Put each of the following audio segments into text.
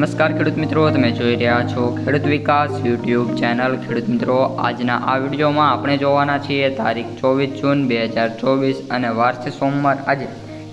નમસ્કાર ખેડૂત મિત્રો, તમે જોઈ રહ્યા છો ખેડૂત વિકાસ યુટ્યુબ ચેનલ। ખેડૂત મિત્રો, આજના આ વિડીયોમાં આપણે જોવાના છીએ તારીખ 24 જૂન 2024 અને વાર છે સોમવાર। આજે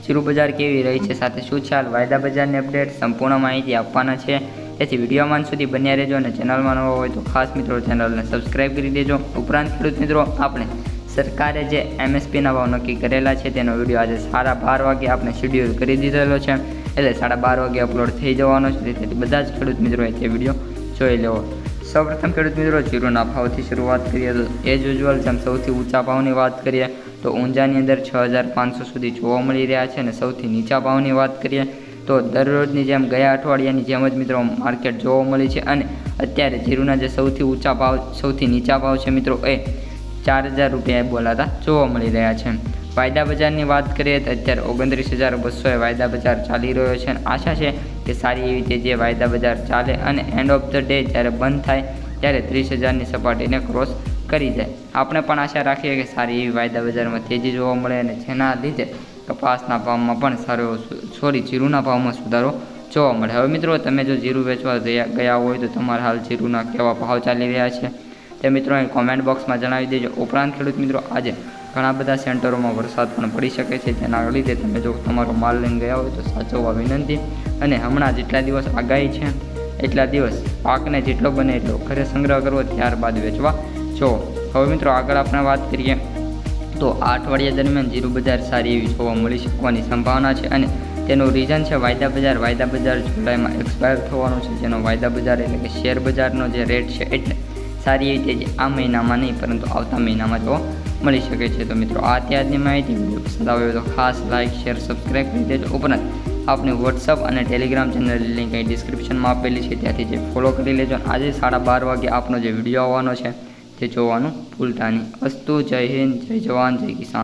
જીરું બજાર કેવી રહી છે, સાથે શું છે હાલ વાયદા બજારની અપડેટ, સંપૂર્ણ માહિતી આપવાના છે। તેથી વિડીયોમાં સુધી બન્યા રહેજો અને ચેનલમાં નવા હોય તો ખાસ મિત્રો ચેનલને સબસ્ક્રાઈબ કરી દેજો। ઉપરાંત ખેડૂત મિત્રો, આપણે સરકારે જે MSPના ભાવ નક્કી કરેલા છે તેનો વિડીયો આજે 12:30 વાગે આપણે શેડ્યુલ કરી દીધેલો છે, એટલે 12:30 વાગે અપલોડ થઈ જવાનો છે। તેથી બધા જ ખેડૂત મિત્રોએ તે વિડીયો જોઈ લેવો। સૌપ્રથમ ખેડૂત મિત્રો, જીરુના ભાવથી શરૂઆત કરીએ તો એઝ યુઝ્યુઅલ જેમ સૌથી ઊંચા ભાવની વાત કરીએ તો ઊંઝાની અંદર 6500 સુધી જોવા મળી રહ્યા છે અને સૌથી નીચા ભાવની વાત કરીએ તો દરરોજની જેમ ગયા અઠવાડિયાની જેમ જ મિત્રો માર્કેટ જોવા મળી છે અને અત્યારે જીરુના જે સૌથી નીચા ભાવ છે મિત્રો એ 4000 રૂપિયા બોલાતા જોવા મળી રહ્યા છે। વાયદા બજારની વાત કરીએ તો અત્યારે 29200 વાયદા બજાર ચાલી રહ્યો છે અને આશા છે કે સારી એવી તેજી વાયદા બજાર ચાલે અને એન્ડ ઓફ ધ ડે જ્યારે બંધ થાય ત્યારે 30000ની સપાટીને ક્રોસ કરી જાય। આપણે પણ આશા રાખીએ કે સારી એવી વાયદા બજારમાં તેજી જોવા મળે અને જેના લીધે કપાસના ભાવમાં પણ જીરુના ભાવમાં સુધારો જોવા મળે। હવે મિત્રો, તમે જો જીરું વેચવા ગયા હોય તો તમારા હાલ જીરુના કેવા ભાવ ચાલી રહ્યા છે તે મિત્રો કોમેન્ટ બોક્સમાં જણાવી દેજો। ઉપરાંત ખેડૂત મિત્રો, આજે ઘણા બધા સેન્ટરોમાં વરસાદ પણ પડી શકે છે, જેના લીધે તમે જો તમારો માલ લઈને ગયા હોય તો સાચવવા વિનંતી। અને હમણાં જેટલા દિવસ આગાહી છે એટલા દિવસ પાકને જેટલો બને એટલો ઘરે સંગ્રહ કરવો, ત્યારબાદ વેચવા જો। હવે મિત્રો, આગળ આપણે વાત કરીએ તો આ અઠવાડિયા દરમિયાન જીરું બજાર સારી એવી જોવા મળી શકવાની સંભાવના છે અને તેનું રીઝન છે વાયદા બજાર। વાયદા બજાર જુલાઈમાં એક્સપાયર થવાનું છે, જેનો વાયદા બજાર એટલે કે શેર બજારનો જે રેટ છે એટલે સારી એવી તેજી આ મહિનામાં નહીં પરંતુ આવતા મહિનામાં જોવા મળી શકે છે। તો મિત્રો, આ ત્યારની માહિતી વિડીયો પસંદ આવે તો ખાસ લાઇક શેર સબસ્ક્રાઈબ કરી દેજો। ઉપરાંત આપણી વોટ્સઅપ અને ટેલિગ્રામ ચેનલની લિંક અહીં ડિસ્ક્રિપ્શનમાં આપેલી છે, ત્યાંથી જે ફોલો કરી લેજો। આજે 12:30 વાગે આપનો જે વિડીયો આવવાનો છે તે જોવાનું ભૂલતા નહીં। અસ્તુ, જય હિન્દ, જય જવાન, જય કિસાન।